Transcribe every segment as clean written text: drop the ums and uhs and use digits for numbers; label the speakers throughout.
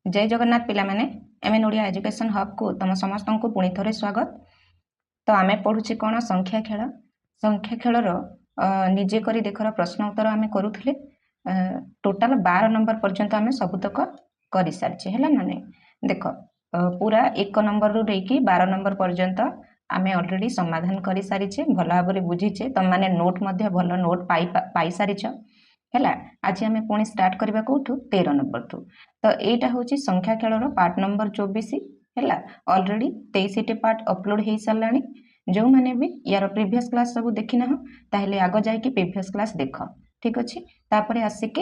Speaker 1: जय जगन्नाथ पिला माने एमएन ओडिया एजुकेशन हब को तुम समस्त को पुणी थे स्वागत। तो आम पढ़ुचे कौन संख्या खेल निजे करी देखर प्रश्न उत्तर आम करूले टोटाल 12 नंबर पर्यंत आम सबुतक कर सारी है ना नहीं। देख पूरा 1 नंबर रु लेकिन 12 नंबर पर्यंत आम अलरेडी समाधान कर सारी भल भाव बुझीचे तुम मैंने नोट भल नोट पाई सारी है। आज आम पुणी स्टार्ट करवा कौटू 13 नंबर टू। तो यहाँ हूँ संख्या खेल पार्ट नंबर 24 है। अलरेडी 23 पार्ट अपलोड हो सारा जो मैंने भी यार प्रीवियस क्लास सब देखी ना ताहले आग जाकि प्रीवियस क्लास देख ठीक अच्छे तापर आसिक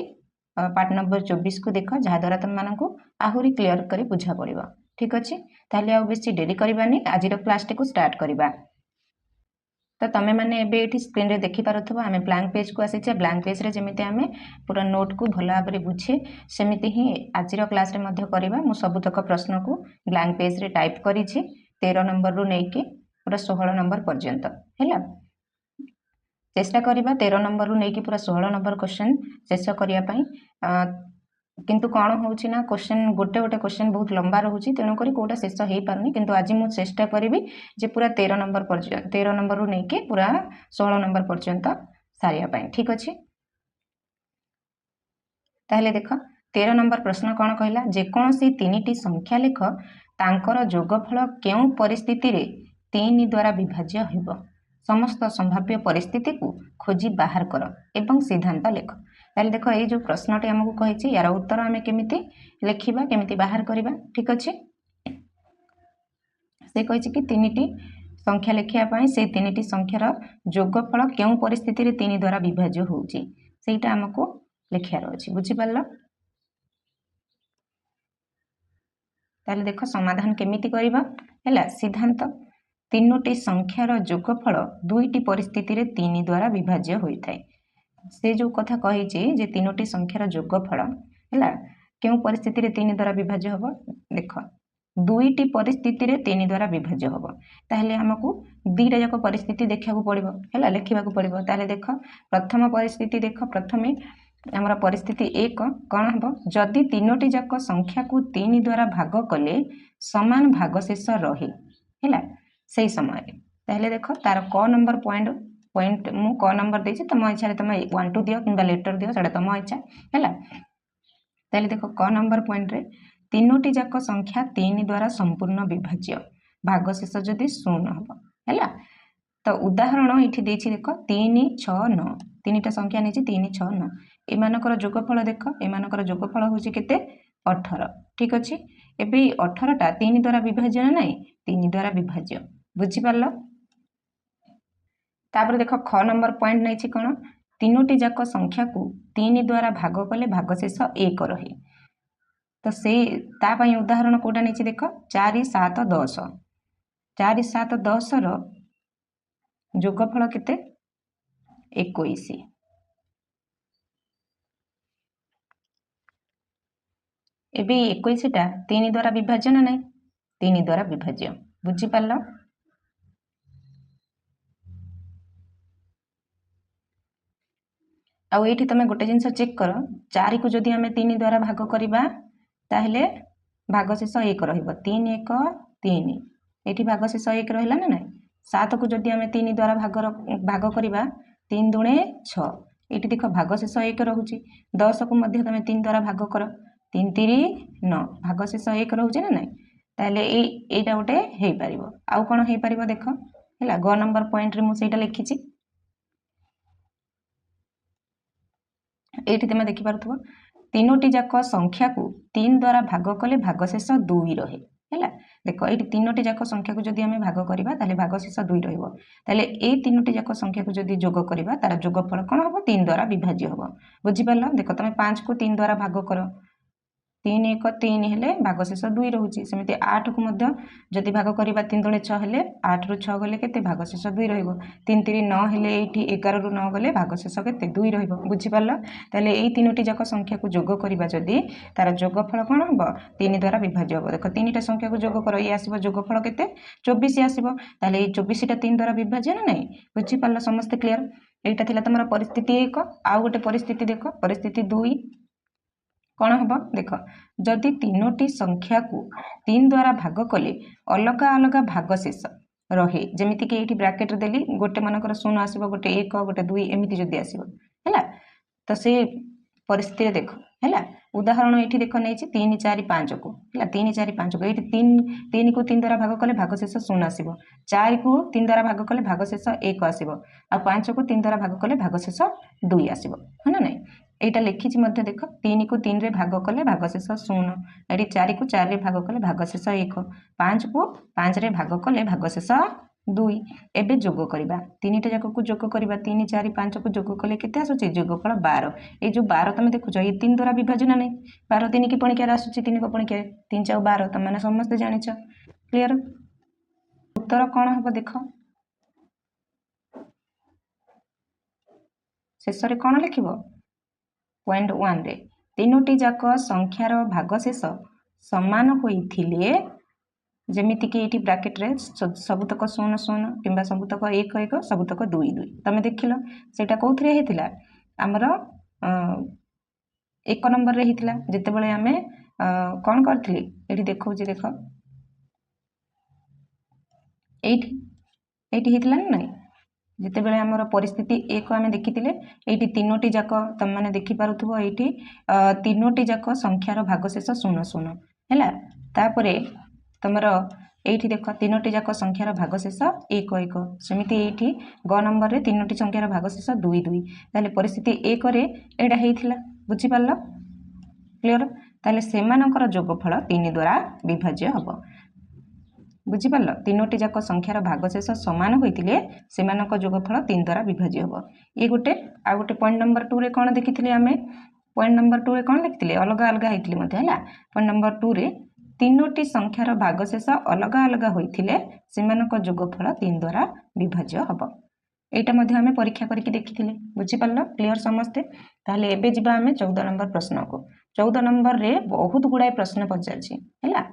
Speaker 1: पार्ट नंबर 24 को देख जहाद्वारा तुम मानक आहरी क्लीयर कर बुझा पड़ो ठीक अच्छे। ताहले आ बेसी डेरी करवानी आज क्लास टी स्टार्ट करवा। तो तुम मैंने ये स्क्रीन रे देखी पारुथबो आमे ब्लैंक पेज को आसीचे ब्लैंक पेज रे जेमिति आमे पूरा नोट को भल भाव में बुझे सेमिति ही आज क्लास रे मध्य करबा। मु सबुतक प्रश्न को ब्लैंक पेज रे टाइप करिछि 13 नंबर रु नेकी पूरा 16 नंबर पर्यंत है। चेष्टा करबा 13 नंबर रु नेकी पूरा 16 नंबर क्वेश्चन शेष करिया पई। किंतु कौन होउछि ना क्वेश्चन गोटे गोटे क्वेश्चन बहुत लंबा रोचे तेणुक कौटा शेष हो पारनी किंतु आज मुझे चेष्टा करी जे पूरा 13 नंबर पर्यंत 13 नंबर रु नहीं पूरा 16 नंबर पर्यंत सारिया ठीक अच्छे। ताहले देख 13 नंबर प्रश्न कौन कहला जेकोसी 3टी संख्या लेख तांकर जोगफल केउ परिस्थिति रे 3 द्वारा विभाज्य होइबो समस्त संभाव्य परिस्थिति को खोजी बाहर कर एवं सिद्धांत लेख। ताहले देख ये जो प्रश्नटी आमको कही यार उत्तर आम केमिति लिखिबा केमिति बाहर करिबा ठीक अच्छे। से कही कि 3टी संख्या लिखिया पई से 3टी संख्यार जोगफल केउ परिस्थिति रे 3 द्वारा विभाज्य होउची सेटा हमको लिखियार अछि बुझि पारल। ताहले देख समाधान केमिति करिबा हैला सिद्धांत 3टी संख्यार जोगफल 2टी परिस्थिति रे 3 द्वारा विभाज्य होइथाय। से जो कथा कही जे 3टी संख्यार जोगफल है क्यों परिस्थिति रे 3 द्वारा विभाज्य हम देख 2टी परिस्थिति रे 3 द्वारा विभाज्य हम ताहले हमको 2टा जाक परिस्थिति देखा पड़ो है लिखा पड़ो। ताहले देख प्रथम परिस्थिति देख प्रथमे आमर परिस्थिति 1 कौन हम जदि 3टी जाक संख्या को 3 द्वारा भाग कले समान भागशेष रहे है से समय। ताहले देख तार क नंबर पॉइंट मु क नंबर देछि तुम इच्छा तुम 1 2 दियो कि लेटर दियो सेटा तुम इच्छा है। ताहले देख क नंबर पॉइंट रे 3टी जाक संख्या 3 द्वारा संपूर्ण विभाज्य भागशेष जदि 0 हम है। तो उदाहरण ये देछि देख 3 6 9 3टा संख्या नहीं 3 6 9 एमानकर जोगफल देख एमानकर जोगफल होछि केते 18 ठीक अच्छे। एबे 18टा 3 द्वारा विभाज्य ना नहीं 3 द्वारा विभाज्य बुझी पारल। तापर देख ख नंबर पॉइंट नहीं कौन 3टी जाक संख्या को 3 द्वारा भाग कले भागशेष 1 रहे। तो से तापाई उदाहरण कोटा नहीं देख 4 7 10 4 7 10 रो जोगफल केते 21। एबे 21टा 3 द्वारा विभाज्य ना नहीं 3 द्वारा विभाज्य बुझी पारल। आउ ये तुम गोटे जिनस चेक कर 4 को जदि आम 3 द्वारा भाग करवा ताहले भागशेष 1 रहिबो 3 1 3 ये भागशेष 1 रहा ना नहीं। 7 को जदि आम 3 द्वारा भाग करवा 3 दूणे 6 ये देख भागशेष 1 रोचे। 10 को मध्य तुम 3 द्वारा भाग कर 3 3 9 भागशेष 1 रोचे ना नहीं। ताहले एटा गोटे हो पार आउ कौन हो पार देख है ग नंबर पॉइंट रे मुझे लिखी ये तुम देखिपे 3टी जाक संख्या को 3 द्वारा भाग कले भागशेष 2 रहे है। देख ये 3टी जाक संख्या को जदि आम भाग करवा ताले भागशेष 2 रहिबो ताले ए 3टी जाक संख्या को जदि जोग करवा तार जोगफल कौन हम 3 द्वारा विभाज्य हम बुझी पारल। देख तुम 5 को 3 द्वारा भाग कर 3 1 3 हेले भागशेष 2 रोचे सेमती 8 को मध्य जदि भाग करवा 3 दूणे 6 हेले 8 रु 6 गले केते भागशेष 2 रहिबो 3 3 9 हेले एठी 11 रु 9 गले भागशेष केते 2 रहिबो बुझी पारल। ताले एई 3टी जाक संख्या को जोग करवा जदि तार जोगफल कौन हम 3 द्वारा विभाज्य हम। देख 3टा संख्या को जोग कर ये आसीबो जोगफल केते 24 आसीबो ताले एई 24टा 3 द्वारा विभाज्य ना नहीं बुझी पारल समस्त क्लियर। एटा थिला तमरा परिस्थिति 1 आउ गोटे परिस्थिति देख परिस्थिति 2 कौन हम देख जदि तीनोटी संख्या को 3 द्वारा भाग कले अलग अलग भाग शेष रहे जमीती कि ये ब्राकेट देली गोटे मनकर 0 आसो गोटे 1 गोटे 2 एमती जदि आसो है तो से परिस्थिति देख है उदाहरण ये देख नहीं 3 4 5 को है 3 4 5 को ये 3 को 3 द्वारा भाग कले भागशेष 0 आसो 4 को 3 द्वारा भाग कले भागशेष 1 आसो आ 5 को 3 द्वारा भाग कले भागशेष 2 आसो है ना नहीं এইটা লিখিছি মধ্যে দেখ 3 को 3 রে ভাগ কলে ভাগশেষ 0 এটি 4 को 4 রে ভাগ কলে ভাগশেষ 1 5 को 5 রে ভাগ কলে ভাগশেষ 2 एबे जोग करिबा तीनटा जाक को जोग करिबा 3 4 5 को जोग कले केते आसुची जोगफल 12 ए जो 12 तमे देखुछ ये 3 द्वारा विभाजन नै 12 3 की पणिका आसुची 3 को पणिका 3 4 12 त माने समस्त जानिछ क्लियर उत्तर कोन हबो देखो शेष रे कोन लिखिबो पॉइंट 1 रे तीनोटी जाक संख्यार भागशेष समान होइथिले जमीती कि ये ब्राकेट रे सबुतक 0 0 किंबा सबुतक 1 1 सबुतक 2 2 तमे देखिलो सेटा कोथरे हेतिला हमर 1 नंबर रे हेतिला जते बेले हमें कोन करथिले एठी देखौ जे देखो एठी हेतिला नै जिते बेले हमर परिस्थिति एक आमे देखिथिले एठी तीनोटी जाक तम माने देखि पारुथबो एठी तीनोटी जाक संख्यार भागशेष 0 0 हैला तापरे तमरो एठी देखो तीनोटी जाक संख्यार भागशेष 1 1 समिति एठी ग नंबर रे तीनोटी संख्यार भागशेष 2 2 ताले परिस्थिति 1 रे एडा हेइथिला बुझि पारलो क्लियर ताले सेमानकर जोगफल 3 द्वारा विभाज्य हबो बुझी पारल तीनोटी जाक संख्यार भागशेष समान होइतिले सेमानक जोगफल 3 द्वारा विभाज्य हबो ये गोटे आ गोटे पॉइंट नंबर 2 रे कोन देखिथिले हमें पॉइंट नंबर 2 रे कोन लिखिथिले अलग अलग हेइतिले मते हला पॉइंट नंबर 2 रे तीनोटी संख्यार भागशेष अलग अलग होइतिले सेमानक जोगफल 3 द्वारा विभाज्य हबो एटा मध्ये हमें परीक्षा करके देखिथिले बुझी पारल क्लियर समस्ते ताले एबे जिबा हमें 14 नंबर प्रश्न को 14 नंबर रे बहुत गुडाय प्रश्न पचारछि हला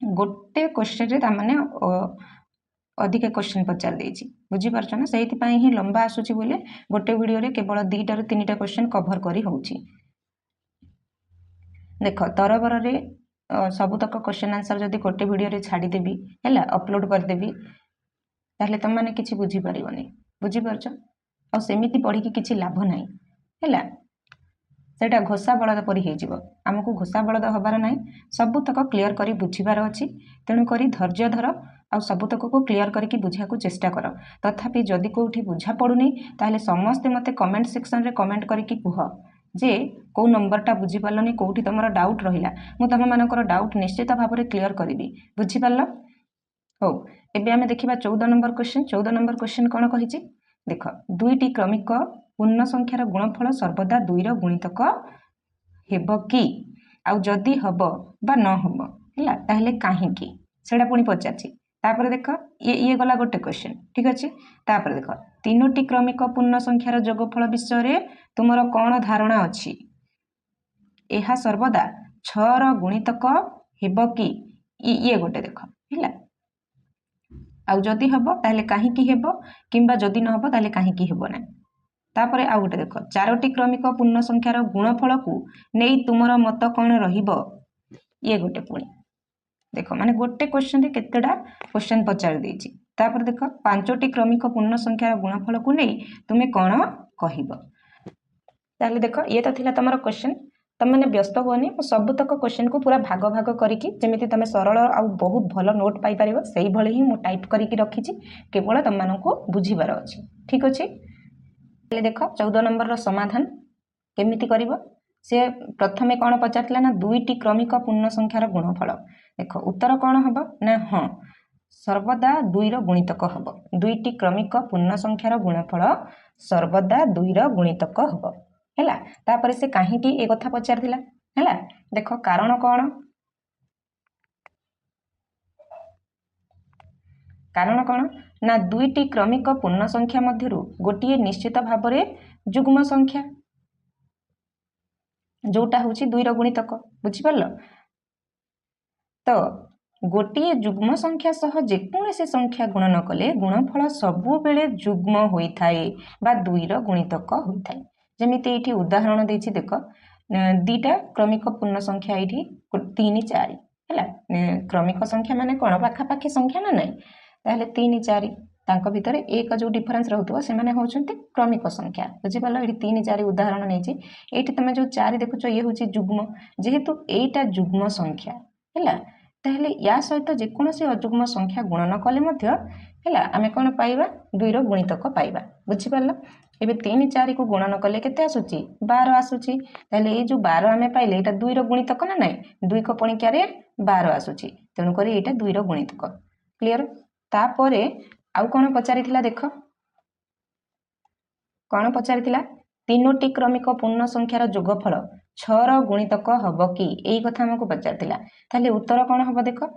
Speaker 1: गोटे क्वेश्चन रे तामाने अधिक क्वेश्चन पचार देछि बुझी पारछ ना सेहि पई ही लंबा आसुची बोले गोटे वीडियो रे केवल 2टा ରୁ 3टा क्वेश्चन कवर करी होउची देखो तरबर रे सबुतक क्वेश्चन आंसर जदी गोटे वीडियो रे छाडी देबी हैला अपलोड कर देबी ताहले तुम माने किछि बुझी परिबनी बुझी पारछ आ सेमिति पढी कि किछि लाभ नाही हैला सेटा घोषा बलद परि हे जिवो हमकु घोषा बलद हबार नाही सबुतक क्लियर करी बुझिबार अछि तेनु करी धैर्य धर आ सबुतक को क्लियर करी बुझा को चेष्टा कर तथापि जदि कोठी बुझा पडुनी ताहले समस्त मते कमेंट सेक्शन रे कमेंट करी कि कुह जे को नंबरटा बुझी पारलनी कोठी तमरा डाउट रहिला मु तम मानकर डाउट निश्चित भाव रे क्लियर करिवि बुझी पारल हो एबे हमें देखिबा 14 नंबर क्वेश्चन कोन कहिछि देख दुईटी क्रमिक पूर्ण संख्यार गुणफल सर्वदा 2 रो गुणितक हेबो कि आ जदी हबो बा न हबो हैला ताहले काहे कि सेडा पुनी पचाछि तापर देख ये गला गोटे क्वेश्चन ठीक अछि तापर देख तीनोटी क्रमिक पूर्ण संख्यार जोगफल विषय रे तुमरो कोन धारणा अछि एहा सर्वदा 6 रो गुणितक हेबो कि ये गोटे देख हैला आ जदी हबो ताहले काहे कि हेबो किंबा जदी न हबो ताहले काहे कि हेबो ना तापरे आ गोटे देख चारोटी क्रमिक पूर्ण संख्यार गुणफल को नेई तुमरो मत कोन रहिबो ये गोटे पुणी देख माने गोटे क्वेश्चन रे केतेडा क्वेश्चन पचार देछि तापर देख पांचोटी क्रमिक पूर्ण संख्यार गुणफल को नेई तुमे कोन कहिबो ताले देख ये तो थिला तमरो क्वेश्चन तम माने व्यस्त होनी सबुतक क्वेश्चन को पूरा भाग भाग करिकी जेमिति तमे सरल आ बहुत भलो नोट पाई परिबो सेही भली ही मु टाइप करिकी रखिछि केवल तम मानको बुझिबार अछि ठीक अछि देख 14 नंबर रो समाधान केमिति करिवो से प्रथमे कोन पचारतला ना दुईटी क्रमिक पूर्ण संख्यार गुणफल देख उत्तर कोन हबो ना हां सर्वदा 2 रो गुणितक हबो दुईटी क्रमिक पूर्ण संख्यार गुणफल सर्वदा 2 रो गुणितक हबो हैला तापरे से काहे कि ए कथा पचारथिला हैला देखो कारण कोन ना दुईटी क्रमिक पूर्ण संख्या मध्यरु गोटिए निश्चित भाव रे जुग्म संख्या जोटा होची 2 रो गुणितक बुझि परलो तो गोटिए जुग्म संख्या सह जेकोनोसी संख्या गुण न कले गुणफल सबु बेले जुग्म होई थाए बा 2 रो गुणितक होई थाए जेमिति एठी उदाहरण देछि देखो दीटा क्रमिक पूर्ण संख्या ये 3 4 है क्रमिक संख्या माने कौन पाखापाखि संख्या ना नहीं ताहले 3 4 तांको भितर एक जो डिफरेंस रहउतबो से माने होउछन्ते क्रमिक संख्या बुझि पालो एठी 3 4 उदाहरण नै छि एठी तमे जो 4 देखुछो ये होछि जुग्म जेहेतु एटा जुग्म संख्या हैला ताहले या सहित जे कोनोसी अजुग्म संख्या गुणन कले मध्य हैला आमे कोन पाइबा 2 रो गुणितक पाइबा बुझि पालो एबे 3 4 को गुणन कले केते आसुची 12 आसुची ताहले ए जो 12 आमे पाइले एटा 2 रो गुणितक ना नै 2 को पणिक्या रे 12 आसुची तेनु करी एटा 2 रो गुणितक क्लियर तापरे आउ कोन पचारिथिला देखो कोन पचारिथिला तीनोटी क्रमिक पूर्ण संख्यार जोगफल 6 रो गुणितक हबो कि एई कथा हमकु पचारिथिला ताले उत्तर कोन हबो देखो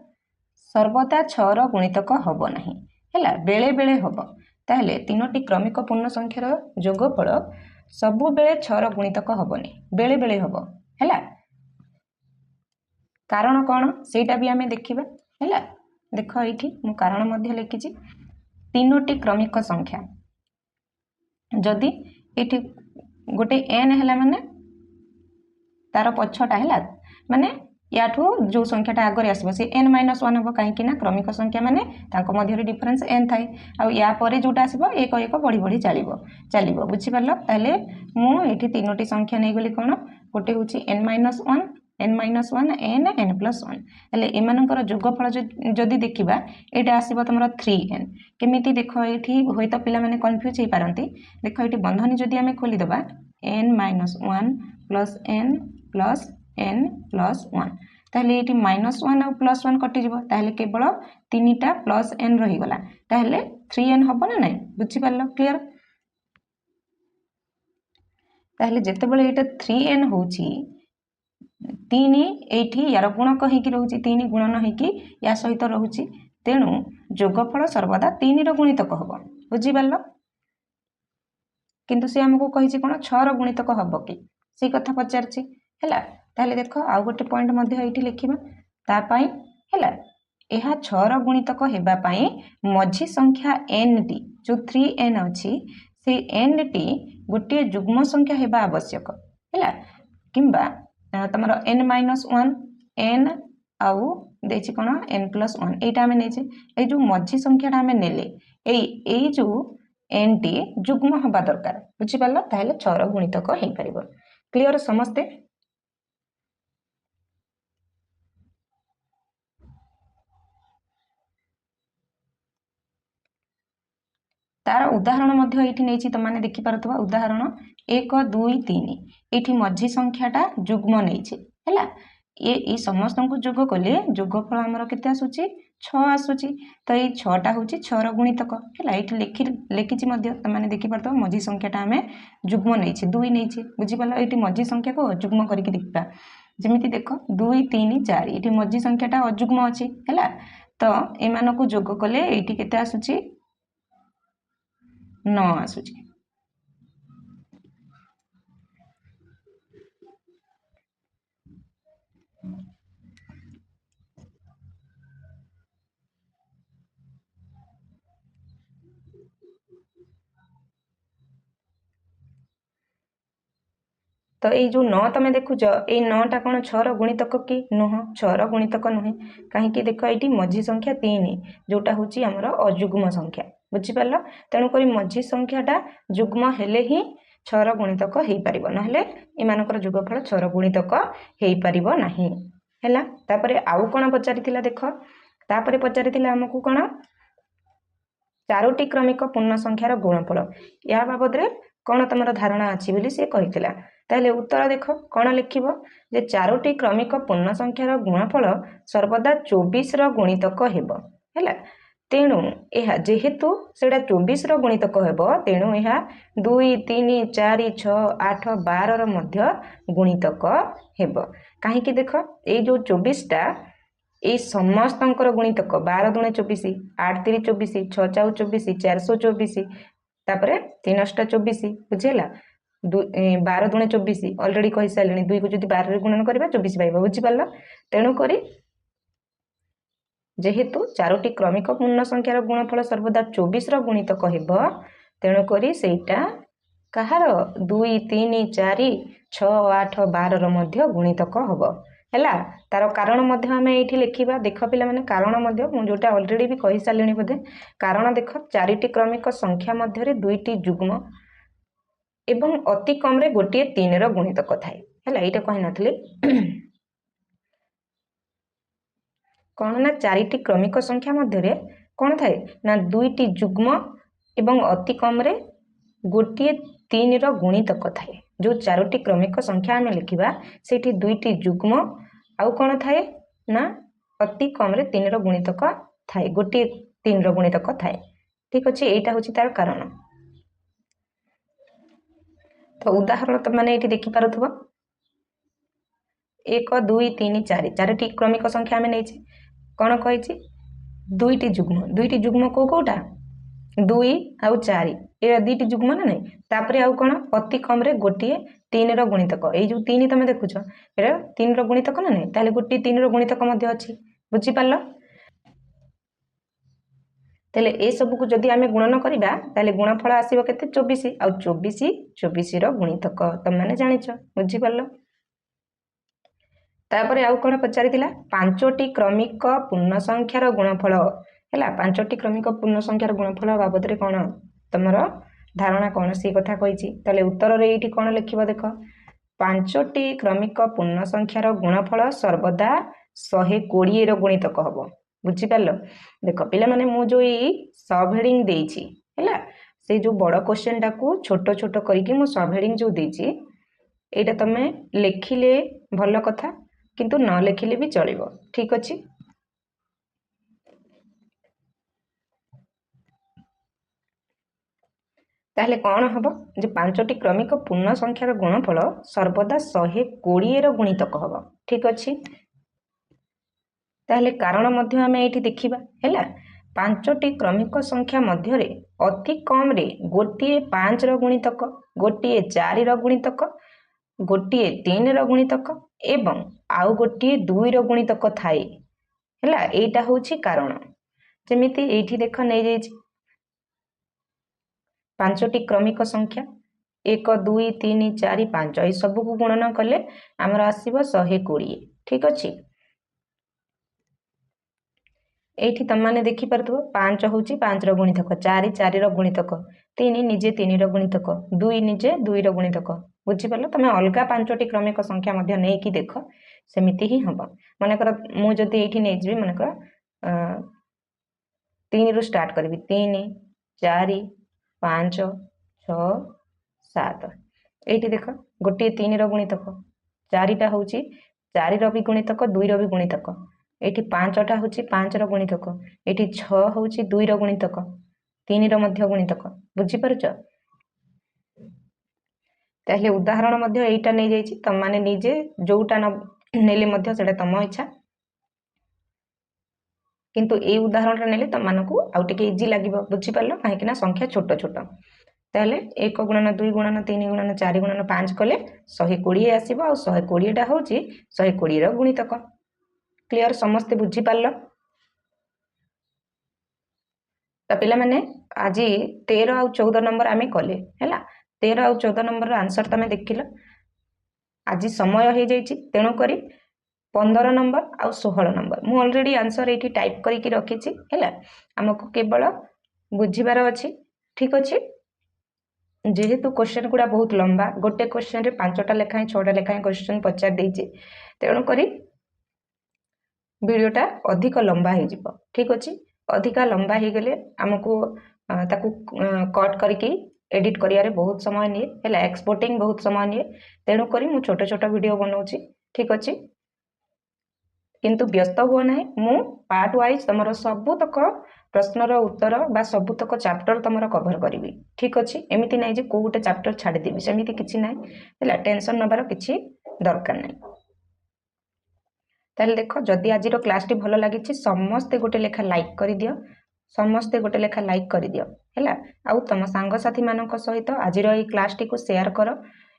Speaker 1: सर्वदा 6 रो गुणितक हबो नाही हैला बेले बेले हबो ताले तीनोटी क्रमिक पूर्ण संख्यार जोगफल सबु बेले 6 रो गुणितक हबोनी बेले बेले हबो हैला कारण कोन सेटा भी हमें देखिबा हैला देखो एठी मु कारण मध्ये लिखिछि तीनोटी क्रमिक संख्या जदि एठी गोटे n हैला माने तार पछटा हैला माने याठू जो संख्याटा आगरे आसबो से n - 1 हबो काहे कि ना क्रमिक संख्या माने ताको मध्ये डिफरेंस n थाई आ या परे जोटा आसबो एक एक बढ़ी बढ़ी चलिबो बुझि परलो ताले मु एठी तीनोटी संख्या नै गली कोन गोटे होची n - 1 n - 1 n n+1 हेले एमानकर जोगफल जदि देखिबा एटा आसीबो तमरो 3n केमिति देखो एठी होय त पिला माने कंफ्यूज हे पारंती देखो एठी बंधनी जदि हमें खोली दबा n - 1 + n + n+1 ताहले एठी -1 आ +1 कटि जिवो ताहले केवल तीनटा +n रही गला ताहले 3n हबो ना नै बुझि परलो क्लियर ताहले जते बेले एटा 3n होची 3 एठी यार गुणक हेकि रहउची 3 गुणन हेकि या सहित रहउची तेनु जोगफल सर्वदा 3 रो गुणितक हबो बुझि परलो किंतु से हमको कहिछि कोन 6 रो गुणितक हबो कि से कथा पचारछि हैला ताहले देखो आ गोटे पॉइंट मध्ये एठी लिखिबा ता पई हैला एहा 6 रो गुणितक हेबा पई मझी संख्या n टी जो 3n अछि से n टी गोटे जुग्म संख्या हेबा आवश्यक हैला किंबा तमरो n - 1 n आउ देछि कोन n+1 एटा हमें नेछि ए जो मझी संख्याटा हमें नेले ए जो n टी जुग्म हबा दरकार बुझि परलो ताहले 6 रो गुणितक हे परिबो क्लियर समस्ते तार उदाहरण मध्य एठी नेछि त माने देखि परथबा उदाहरण 1 2 3 एठी मझी संख्याटा जुग्म नेछि हैला ए समस्त को जोग कले जोगफल हमर केते आसुची 6 आसुची त ए 6 टा होची 6 रो गुणितक हैला एठी लेखिछि मध्य त माने देखि परथबा मझी संख्याटा हमें जुग्म नेछि 2 नेछि बुझि परलो एठी मझी संख्या को जुग्म करिकि देखबा जेमिति देखो 2 3 4 एठी मझी संख्याटा अजुग्म अछि हैला त एमानको जोग कले एठी केते आसुची 9 आसुची तो ये जो 9 तमे देखुच ये 9 टा कौन 6 रो गुणितक कि नुह 6 रो गुणितक नुहे कहीं देख ये मझी संख्या 3 जोटा हूँ आमर अजुग्म संख्या बुझी पार तेणुक मझी संख्याटा जुग्म हेले ही 6 रो गुणितक हो पार ना एमानकर जोगफल 6 रो गुणितक हो पार ना है तापर आउ कौन पचारि देख तापर पचारि आमको कौन 4टी क्रमिक पूर्ण संख्यार गुणफल या बाबद कौन तुम धारणा अच्छी बोली सी कही ताहले उत्तर देख कौन लिखिबो जे 4टी क्रमिक पूर्ण संख्यार गुणफल सर्वदा 24 रो गुणितक हेबो हैला तेणु यह जेहेतु सेटा 24 रो गुणितक हेबो तेणु यह 2 3 4 6 8 12 रो मध्य गुणितक हेबो काहे कि देख ए जो 24 टा ए समस्तंकर गुणितक 12 दुणे 24 8 3 24 6 4 24 424 तापरे 3 8 24 बुझेला 12 दुणे 24 ऑलरेडी कहि सारलेनी 2 को जदी 12 रे गुणन करबा 24 पाइबा बुझि पारला तेणु करी जेहेतु 4टी क्रमिक पूर्ण संख्यार गुणफल सर्वदा 24 रो गुणितक हेबो तेणु करी सेटा କାହାର 2 3 4 6 8 12 ମଧ୍ୟ ଗୁଣିତକ ହେବ ହେଲା। ତାର କାରଣ ମଧ୍ୟ ଆମେ ଏଇଠି ଲେଖିବା। ଦେଖ ପିଲାମାନେ କାରଣ ମଧ୍ୟ ମୁଁ ଯୋଉଟା ଅଲରେଡି ବି କହି ସାରିଲିଣି ବୋଧେ। କାରଣ ଦେଖ 4ଟି କ୍ରମିକ ସଂଖ୍ୟା ମଧ୍ୟରେ 2ଟି ଯୁଗ୍ମ ଏବଂ ଅତି କମରେ ଗୋଟିଏ 3ର ଗୁଣିତକ ଥାଏ ହେଲା। ଏଇଟା କହିନଥିଲି କ'ଣ ନା 4ଟି କ୍ରମିକ ସଂଖ୍ୟା ମଧ୍ୟରେ କ'ଣ ଥାଏ ନା 2ଟି ଯୁଗ୍ମ ଏବଂ ଅତି କମରେ ଗୋଟିଏ 3ର ଗୁଣିତକ ଥାଏ। ଯୋଉ 4ଟି କ୍ରମିକ ସଂଖ୍ୟା ଆମେ ଲେଖିବା ସେଇଠି 2ଟି ଯୁଗ୍ମ ଆଉ କ'ଣ ଥାଏ ନା ଅତି କମରେ 3ର ଗୁଣିତକ ଥାଏ, ଗୋଟିଏ 3ର ଗୁଣିତକ ଥାଏ। ଠିକ ଅଛି, ଏଇଟା ହେଉଛି ତାର କାରଣ। ତ ଉଦାହରଣ ତମାନେ ଏଇଠି ଦେଖିପାରୁଥିବ 1 2 3 4 4ଟି କ୍ରମିକ ସଂଖ୍ୟା ଆମେ ନେଇଛେ। କ'ଣ କହିଛି 2ଟି ଯୁଗ୍ମ କୋଉଟା 2 ଆଉ 4 ଏରା 2ଟି ଯୁଗ୍ମ ନା ନାହିଁ। ତାପରେ ଆଉ କ'ଣ ଅତି କମରେ ଗୋଟିଏ 3ର ଗୁଣିତକ। ଏଇ ଯୋଉ 3 ତମେ ଦେଖୁଛ ଏରା 3ର ଗୁଣିତକ ନା ନାହିଁ, ତାହେଲେ ଗୋଟିଏ 3ର ଗୁଣିତକ ମଧ୍ୟ ଅଛି। ବୁଝିପାରିଲ? ତାହେଲେ ଏ ସବୁକୁ ଯଦି ଆମେ ଗୁଣନ କରିବା ତାହେଲେ ଗୁଣଫଳ ଆସିବ କେତେ 24 ଆଉ 24ର ଗୁଣିତକ ତମମାନେ ଜାଣିଛ। ବୁଝିପାରିଲ? ତାପରେ ଆଉ କ'ଣ ପଚାରିଥିଲା 5ଟି କ୍ରମିକ ପୂର୍ଣ୍ଣ ସଂଖ୍ୟାର ଗୁଣଫଳ ହେଲା। 5ଟି କ୍ରମିକ ପୂର୍ଣ୍ଣ ସଂଖ୍ୟାର ଗୁଣଫଳ ବାବଦରେ କ'ଣ ତମର ଧାରଣା କ'ଣ ସେ କଥା କହିଛି। ତାହେଲେ ଉତ୍ତରରେ ଏଇଠି କ'ଣ ଲେଖିବ ଦେଖ 5ଟି କ୍ରମିକ ପୂର୍ଣ୍ଣ ସଂଖ୍ୟାର ଗୁଣଫଳ ସର୍ବଦା 120ର ଗୁଣିତକ ହେବ। ବୁଝିପାରିଲ? ଦେଖ ପିଲାମାନେ ମୁଁ ଯୋଉ ଏଇ ସବ୍ ହେଡିଂ ଦେଇଛି ହେଲା, ସେଇ ଯୋଉ ବଡ଼ କ୍ୱେଶ୍ଚନଟାକୁ ଛୋଟ ଛୋଟ କରିକି ମୁଁ ସବ୍ ହେଡିଂ ଯୋଉ ଦେଇଛି ଏଇଟା ତମେ ଲେଖିଲେ ଭଲ କଥା, କିନ୍ତୁ ନ ଲେଖିଲେ ବି ଚଳିବ। ଠିକ ଅଛି, ତାହେଲେ କ'ଣ ହବ ଯେ 5ଟି କ୍ରମିକ ପୂର୍ଣ୍ଣ ସଂଖ୍ୟାର ଗୁଣଫଳ ସର୍ବଦା 120ର ଗୁଣିତକ ହେବ। ଠିକ ଅଛି, ତାହେଲେ କାରଣ ମଧ୍ୟ ଆମେ ଏଇଠି ଦେଖିବା ହେଲା। 5ଟି କ୍ରମିକ ସଂଖ୍ୟା ମଧ୍ୟରେ ଅତି କମରେ ଗୋଟିଏ 5ର ଗୁଣିତକ, ଗୋଟିଏ 4ର ଗୁଣିତକ, ଗୋଟିଏ 3ର ଗୁଣିତକ ଏବଂ ଆଉ ଗୋଟିଏ 2ର ଗୁଣିତକ ଥାଏ ହେଲା। ଏଇଟା ହେଉଛି କାରଣ। ଯେମିତି ଏଇଠି ଦେଖ ନେଇଯାଇଛି 5ଟି କ୍ରମିକ ସଂଖ୍ୟା 1 2 3 4 5 ଏଇ ସବୁକୁ ଗୁଣନ କଲେ ଆମର ଆସିବ 120। ଠିକ ଅଛି, ଏଇଠି ତମମାନେ ଦେଖିପାରୁଥିବ 5 ହେଉଛି 5ର ଗୁଣିତକ, 4 4ର ଗୁଣିତକ, 3 ନିଜେ 3ର ଗୁଣିତକ, 2 ନିଜେ 2ର ଗୁଣିତକ। ବୁଝିପାରିଲ? ତମେ ଅଲଗା 5ଟି କ୍ରମିକ ସଂଖ୍ୟା ମଧ୍ୟ ନେଇକି ଦେଖ, ସେମିତି ହିଁ ହବ। ମନେକର ମୁଁ ଯଦି ଏଇଠି ନେଇଯିବି ମନେକର 3ରୁ ଷ୍ଟାର୍ଟ କରିବି 3 4 5 6 7 ଏଇଠି ଦେଖ ଗୋଟିଏ 3ର ଗୁଣିତକ, 4ଟା ହେଉଛି 4ର ବି ଗୁଣିତକ 2ର ବି ଗୁଣିତକ, ଏଇଠି 5ଟା ହେଉଛି 5ର ଗୁଣିତକ, ଏଇଠି 6 ହେଉଛି 2ର ଗୁଣିତକ, 3ର ମଧ୍ୟ ଗୁଣିତକ। ବୁଝିପାରୁଛ? ତାହେଲେ ଉଦାହରଣ ମଧ୍ୟ ଏଇଟା ନେଇଯାଇଛି। ତମମାନେ ନିଜେ ଯୋଉଟା ନେଲେ ମଧ୍ୟ ସେଟା ତମ ଇଚ୍ଛା, କିନ୍ତୁ ଏଇ ଉଦାହରଣଟା ନେଲେ ତମମାନଙ୍କୁ ଆଉ ଟିକେ ଇଜି ଲାଗିବ। ବୁଝିପାରିଲ? କାହିଁକି ନା ସଂଖ୍ୟା ଛୋଟ ଛୋଟ। ତାହେଲେ 1 ଗୁଣନ 2 ଗୁଣନ 3 ଗୁଣନ 4 ଗୁଣନ 5 କଲେ 120 ଆସିବ ଆଉ 120ଟା ହେଉଛି 120ର ଗୁଣିତକ। କ୍ଲିୟର? ସମସ୍ତେ ବୁଝିପାରିଲ? ତ ପିଲାମାନେ ଆଜି 13 ଆଉ 14 ନମ୍ବର ଆମେ କଲେ ହେଲା। 13 ଆଉ 14 ନମ୍ବରର ଆନ୍ସର ତମେ ଦେଖିଲ। ଆଜି ସମୟ ହେଇଯାଇଛି, ତେଣୁକରି 15 ନମ୍ବର ଆଉ 16 ନମ୍ବର ମୁଁ ଅଲରେଡି ଆନ୍ସର ଏଇଠି ଟାଇପ୍ କରିକି ରଖିଛି ହେଲା। ଆମକୁ କେବଳ ବୁଝିବାର ଅଛି। ଠିକ ଅଛି, ଯେହେତୁ କ୍ୱେଶ୍ଚନ ଗୁଡ଼ା ବହୁତ ଲମ୍ବା, ଗୋଟେ କ୍ୱେଶ୍ଚନରେ 5ଟା ଲେଖାଏଁ 6ଟା ଲେଖାଏଁ କ୍ୱେଶ୍ଚନ ପଚାରି ଦେଇଛି, ତେଣୁକରି ଭିଡ଼ିଓଟା ଅଧିକ ଲମ୍ବା ହେଇଯିବ। ଠିକ ଅଛି, ଅଧିକା ଲମ୍ବା ହେଇଗଲେ ଆମକୁ ତାକୁ କଟ୍ କରିକି ଏଡିଟ୍ କରିବାରେ ବହୁତ ସମୟ ନିଏ ହେଲା, ଏକ୍ସପୋର୍ଟିଂ ବହୁତ ସମୟ ନିଏ, ତେଣୁକରି ମୁଁ ଛୋଟ ଛୋଟ ଭିଡ଼ିଓ ବନାଉଛି। ଠିକ ଅଛି, କିନ୍ତୁ ବ୍ୟସ୍ତ ହୁଅ ନାହିଁ, ମୁଁ ପାର୍ଟ ୱାଇଜ୍ ତମର ସବୁତକ ପ୍ରଶ୍ନର ଉତ୍ତର ବା ସବୁତକ ଚାପ୍ଟର ତମର କଭର କରିବି। ଠିକ ଅଛି, ଏମିତି ନାହିଁ ଯେ କୋଉ ଗୋଟେ ଚାପ୍ଟର ଛାଡ଼ିଦେବି, ସେମିତି କିଛି ନାହିଁ ହେଲା। ଟେନସନ୍ ନେବାର କିଛି ଦରକାର ନାହିଁ। ତାହେଲେ ଦେଖ, ଯଦି ଆଜିର କ୍ଲାସଟି ଭଲ ଲାଗିଛି ସମସ୍ତେ ଗୋଟେ ଲେଖା ଲାଇକ୍ କରିଦିଅ, ସମସ୍ତେ ଗୋଟେ ଲେଖା ଲାଇକ୍ କରିଦିଅ ହେଲା। ଆଉ ତମ ସାଙ୍ଗସାଥିମାନଙ୍କ ସହିତ ଆଜିର ଏଇ କ୍ଲାସଟିକୁ ସେୟାର କର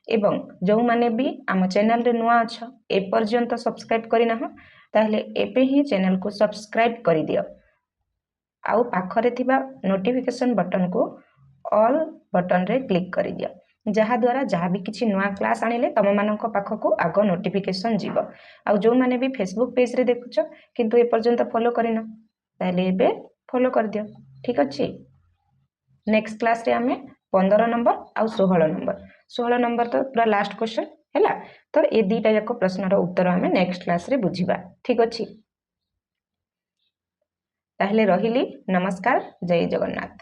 Speaker 1: ଏବଂ ଯେଉଁମାନେ ବି ଆମ ଚ୍ୟାନେଲରେ ନୂଆ ଅଛ ଏପର୍ଯ୍ୟନ୍ତ ସବସ୍କ୍ରାଇବ୍ କରିନାହ ତାହେଲେ ଏବେ ହିଁ ଚ୍ୟାନେଲକୁ ସବସ୍କ୍ରାଇବ୍ କରିଦିଅ ଆଉ ପାଖରେ ଥିବା ନୋଟିଫିକେସନ୍ ବଟନକୁ ଅଲ୍ ବଟନରେ କ୍ଲିକ୍ କରିଦିଅ। जहाँद्वारा जहाँ भी किसी नुआ क्लास आनिले तुम मानक पाखक आग नोटिफिकेशन जीव आउ जो मैंने भी फेसबुक पेज रे देखुच किंतु ए पर्यंत फॉलो करिना ताले एबे फॉलो कर दियो ठीक अछि। नेक्स्ट क्लास रे हमें 15 नंबर आउ 16 नंबर तो पूरा लास्ट क्वेश्चन हैला तो ए दीटा जाक प्रश्नर उत्तर हमें नेक्स्ट क्लास रे बुझिबा ठीक अछि। ताहले रहिली नमस्कार जय जगन्नाथ।